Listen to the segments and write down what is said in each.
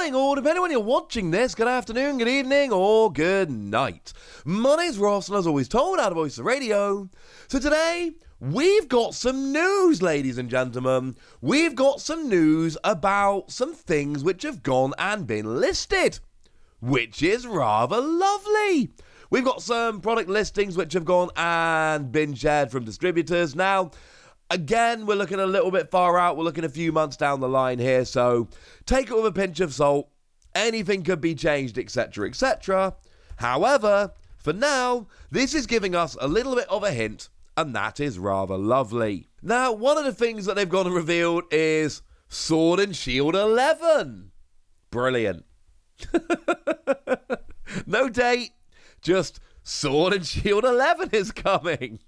morning, or depending on when you're watching this, good afternoon, good evening, or good night. My name's Ross, and as always told, out of Voice of Radio. So today, we've got some news, ladies and gentlemen. We've got some news about some things which have gone and been listed, which is rather lovely. We've got some product listings which have gone and been shared from distributors. Now, again, we're looking a little bit far out. We're looking a few months down the line here, so take it with a pinch of salt. Anything could be changed, etc., etc. However, for now, this is giving us a little bit of a hint, and that is rather lovely. Now, one of the things that they've gone and revealed is Sword and Shield 11. Brilliant. No date, just Sword and Shield 11 is coming.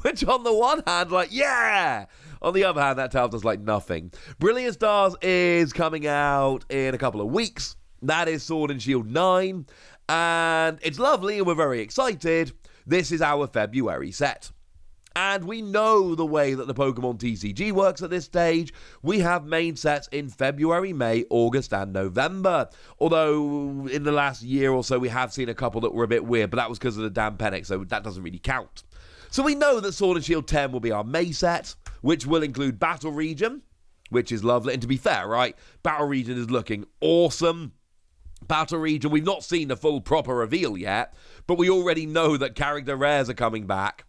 Which on the one hand, like, yeah! On the other hand, that tells us, like, nothing. Brilliant Stars is coming out in a couple of weeks. That is Sword and Shield 9. And it's lovely and we're very excited. This is our February set. And we know the way that the Pokémon TCG works at this stage. We have main sets in February, May, August, and November. Although, in the last year or so, we have seen a couple that were a bit weird, but that was because of the damn Penix, so that doesn't really count. So we know that Sword and Shield 10 will be our May set, which will include Battle Region, which is lovely. And to be fair, right, Battle Region is looking awesome. Battle Region, we've not seen the full proper reveal yet, but we already know that character rares are coming back.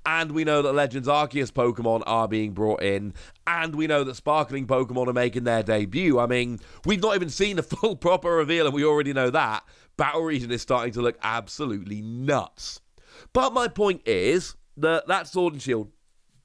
And we know that Legends Arceus Pokemon are being brought in. And we know that Sparkling Pokemon are making their debut. I mean, we've not even seen the full proper reveal, and we already know that. Battle Region is starting to look absolutely nuts. But my point is that Sword and Shield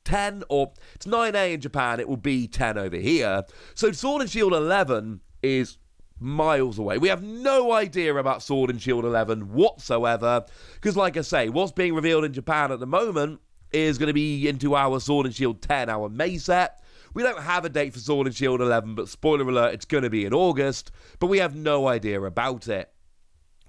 10, or it's 9A in Japan, it will be 10 over here. So Sword and Shield 11 is miles away. We have no idea about Sword and Shield 11 whatsoever. Because like I say, what's being revealed in Japan at the moment is going to be into our Sword and Shield 10, our May set. We don't have a date for Sword and Shield 11, but spoiler alert, it's going to be in August, but we have no idea about it.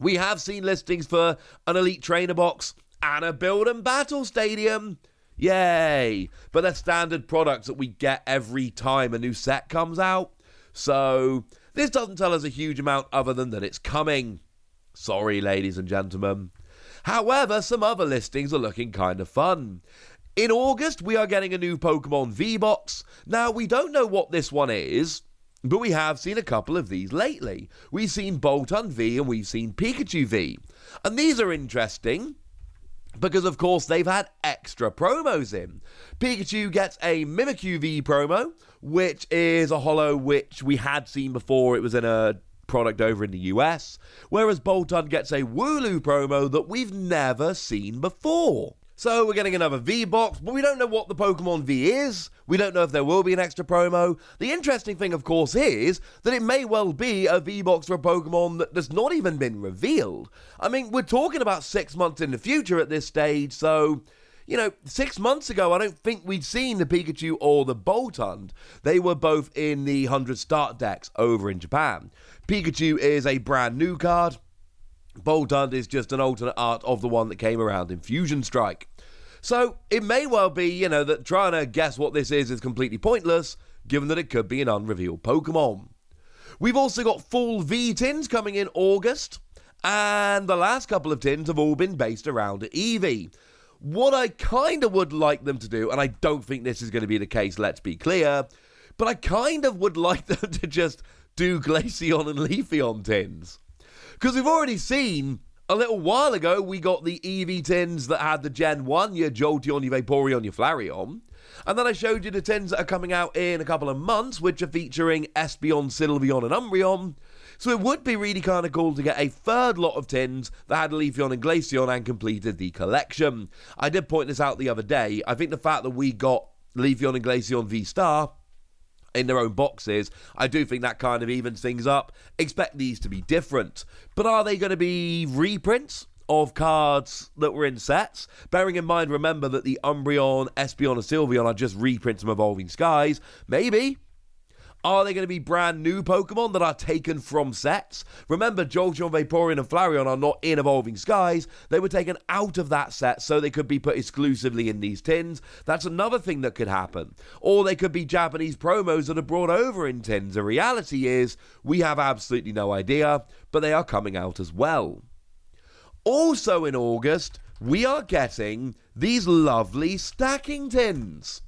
We have seen listings for an Elite Trainer Box and a Build and Battle Stadium. Yay! But they're standard products that we get every time a new set comes out. So this doesn't tell us a huge amount other than that it's coming. Sorry, ladies and gentlemen. However, some other listings are looking kind of fun. In August, we are getting a new Pokemon V-Box. Now, we don't know what this one is, but we have seen a couple of these lately. We've seen Boltund V and we've seen Pikachu V. And these are interesting because, of course, they've had extra promos in. Pikachu gets a Mimikyu V promo, which is a holo which we had seen before. It was in a product over in the US, whereas Boltund gets a Wooloo promo that we've never seen before. So we're getting another V-Box, but we don't know what the Pokemon V is. We don't know if there will be an extra promo. The interesting thing, of course, is that it may well be a V-Box for a Pokemon that's not even been revealed. I mean, we're talking about 6 months in the future at this stage, so, you know, 6 months ago, I don't think we'd seen the Pikachu or the Boltund. They were both in the 100 start decks over in Japan. Pikachu is a brand new card. Boltund is just an alternate art of the one that came around in Fusion Strike. So it may well be, you know, that trying to guess what this is completely pointless, given that it could be an unrevealed Pokemon. We've also got full V-tins coming in August, and the last couple of tins have all been based around Eevee. What I kind of would like them to do, and I don't think this is going to be the case, let's be clear, but I kind of would like them to just do Glaceon and Leafeon tins. Because we've already seen, a little while ago, we got the Eevee tins that had the Gen 1, your Jolteon, your Vaporeon, your Flareon. And then I showed you the tins that are coming out in a couple of months, which are featuring Espeon, Sylveon, and Umbreon. So it would be really kind of cool to get a third lot of tins that had Leafeon and Glaceon and completed the collection. I did point this out the other day. I think the fact that we got Leafeon and Glaceon V-Star in their own boxes, I do think that kind of evens things up. Expect these to be different. But are they going to be reprints of cards that were in sets? Bearing in mind, remember that the Umbreon, Espeon, and Sylveon are just reprints from Evolving Skies. Maybe. Are they going to be brand new Pokemon that are taken from sets? Remember, Jolteon, Vaporeon, and Flareon are not in Evolving Skies. They were taken out of that set so they could be put exclusively in these tins. That's another thing that could happen. Or they could be Japanese promos that are brought over in tins. The reality is, we have absolutely no idea, but they are coming out as well. Also in August, we are getting these lovely stacking tins.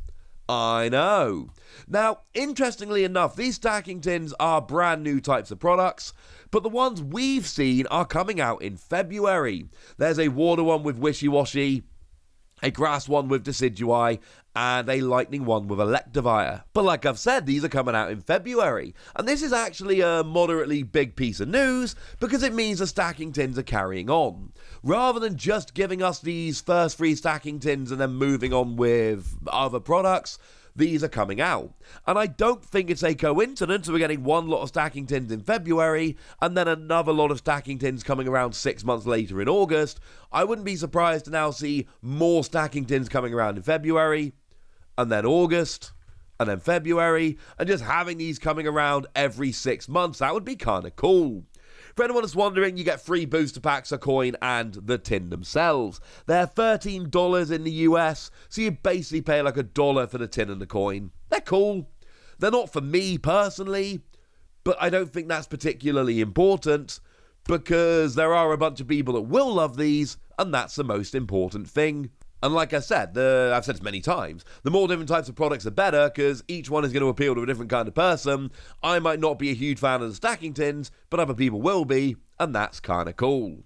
I know. Now, interestingly enough, these stacking tins are brand new types of products, but the ones we've seen are coming out in February. There's a water one with Wishy-Washy, a grass one with Decidueye, and a lightning one with Electivire. But like I've said, these are coming out in February. And this is actually a moderately big piece of news because it means the stacking tins are carrying on. Rather than just giving us these first 3 stacking tins and then moving on with other products, these are coming out. And I don't think it's a coincidence we're getting one lot of stacking tins in February and then another lot of stacking tins coming around 6 months later in August. I wouldn't be surprised to now see more stacking tins coming around in February, and then August, and then February, and just having these coming around every 6 months. That would be kind of cool. For anyone that's wondering, you get free booster packs, a coin, and the tin themselves. They're $13 in the US, so you basically pay like $1 for the tin and the coin. They're cool. They're not for me personally, but I don't think that's particularly important because there are a bunch of people that will love these, and that's the most important thing. And like I said, I've said this many times, the more different types of products, the better, because each one is going to appeal to a different kind of person. I might not be a huge fan of the stacking tins, but other people will be, and that's kind of cool.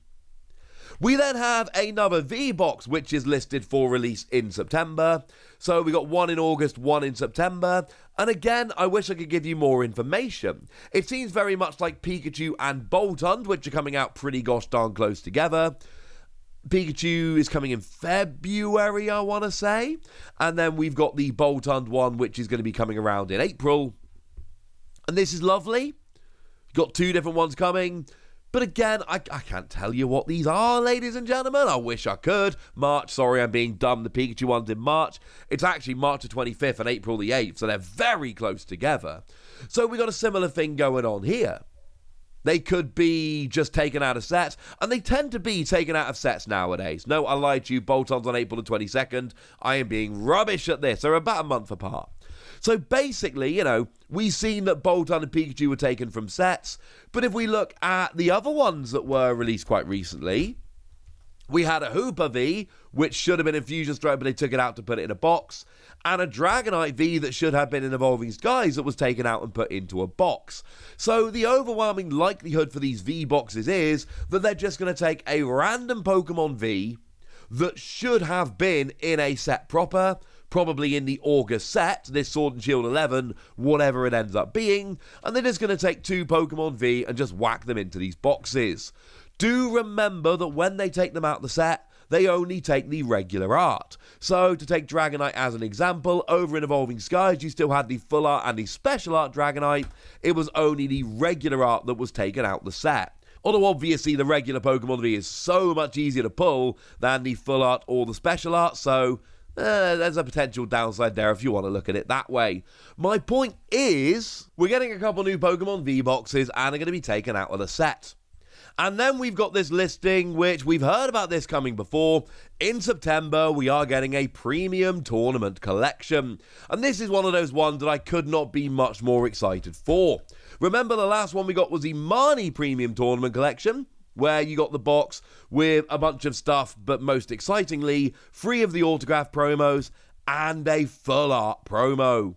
We then have another V-Box, which is listed for release in September. So we got one in August, one in September. And again, I wish I could give you more information. It seems very much like Pikachu and Boltund, which are coming out pretty gosh darn close together. Pikachu is coming in February, I want to say. And then we've got the Boltund one, which is going to be coming around in April. And this is lovely. Got 2 different ones coming. But again, I can't tell you what these are, ladies and gentlemen. I wish I could. March, sorry, I'm being dumb. The Pikachu one's in March. It's actually March the 25th and April the 8th, so they're very close together. So we got a similar thing going on here. They could be just taken out of sets, and they tend to be taken out of sets nowadays. No, I lied to you. Boltund's on April the 22nd. I am being rubbish at this. They're about a month apart. So basically, we've seen that Boltund and Pikachu were taken from sets, but if we look at the other ones that were released quite recently, we had a Hoopa V, which should have been in Fusion Strike, but they took it out to put it in a box, and a Dragonite V that should have been in Evolving Skies that was taken out and put into a box. So the overwhelming likelihood for these V boxes is that they're just going to take a random Pokemon V that should have been in a set proper, probably in the August set, this Sword and Shield 11, whatever it ends up being, and they're just going to take 2 Pokemon V and just whack them into these boxes. Do remember that when they take them out the set, they only take the regular art. So, to take Dragonite as an example, over in Evolving Skies, you still had the full art and the special art Dragonite. It was only the regular art that was taken out the set. Although obviously the regular Pokemon V is so much easier to pull than the full art or the special art, so there's a potential downside there if you want to look at it that way. My point is, we're getting a couple new Pokemon V boxes and are going to be taken out of the set. And then we've got this listing, which we've heard about this coming before. In September, we are getting a premium tournament collection. And this is one of those ones that I could not be much more excited for. Remember, the last one we got was the Marnie premium tournament collection, where you got the box with a bunch of stuff, but most excitingly, 3 of the autograph promos and a full art promo.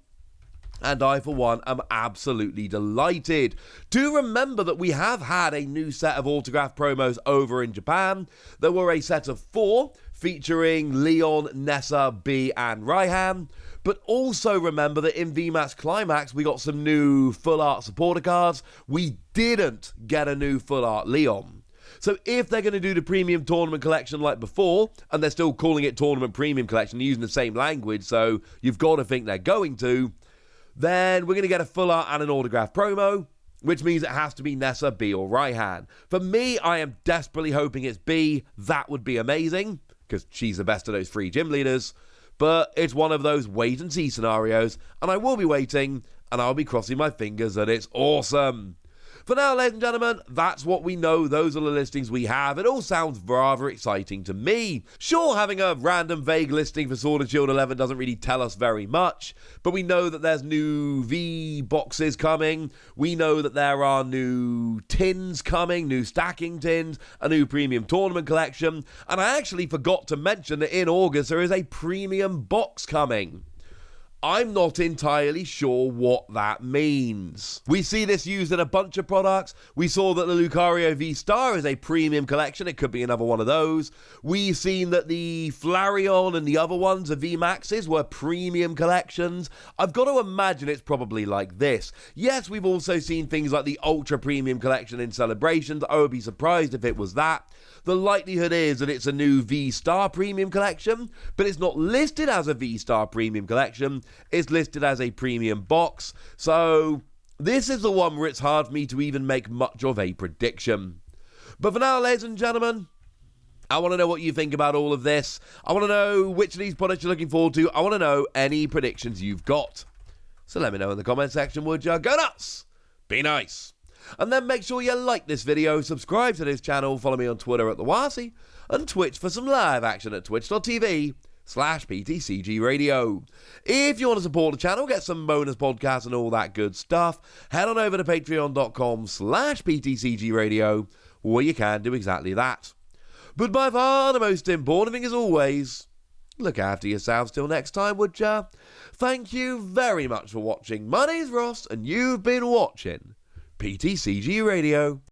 And I, for one, am absolutely delighted. Do remember that we have had a new set of autograph promos over in Japan. There were a set of 4 featuring Leon, Nessa, Bee, and Raihan. But also remember that in VMAX Climax, we got some new full art supporter cards. We didn't get a new full art Leon. So if they're going to do the premium tournament collection like before, and they're still calling it tournament premium collection, using the same language, so you've got to think they're going to, then we're going to get a full art and an autograph promo, which means it has to be Nessa, Bee, or Raihan. For me, I am desperately hoping it's Bee. That would be amazing, because she's the best of those 3 gym leaders. but it's one of those wait-and-see scenarios, and I will be waiting, and I'll be crossing my fingers that it's awesome. For now, ladies and gentlemen, that's what we know. Those are the listings we have. It all sounds rather exciting to me. Sure, having a random vague listing for Sword and Shield 11 doesn't really tell us very much, but we know that there's new V boxes coming. We know that there are new tins coming, new stacking tins, a new premium tournament collection, and I actually forgot to mention that in August there is a premium box coming. I'm not entirely sure what that means. We see this used in a bunch of products. We saw that the Lucario V-Star is a premium collection. It could be another one of those. We've seen that the Flareon and the other ones, the V-Maxes, were premium collections. I've got to imagine it's probably like this. Yes, we've also seen things like the Ultra Premium collection in Celebrations. I would be surprised if it was that. The likelihood is that it's a new V-Star Premium collection, but it's not listed as a V-Star Premium collection. It's listed as a premium box. So this is the one where it's hard for me to even make much of a prediction. But for now, ladies and gentlemen, I want to know what you think about all of this. I want to know which of these products you're looking forward to. I want to know any predictions you've got. So let me know in the comment section, would you? Go nuts! Be nice! And then make sure you like this video, subscribe to this channel, follow me on Twitter at TheWasi, and Twitch for some live action at twitch.tv/PTCG Radio. If you want to support the channel, get some bonus podcasts and all that good stuff, head on over to patreon.com/PTCG Radio, where you can do exactly that. But by far the most important thing is always, look after yourselves till next time, would ya? Thank you very much for watching. My name's Ross, and you've been watching PTCG Radio.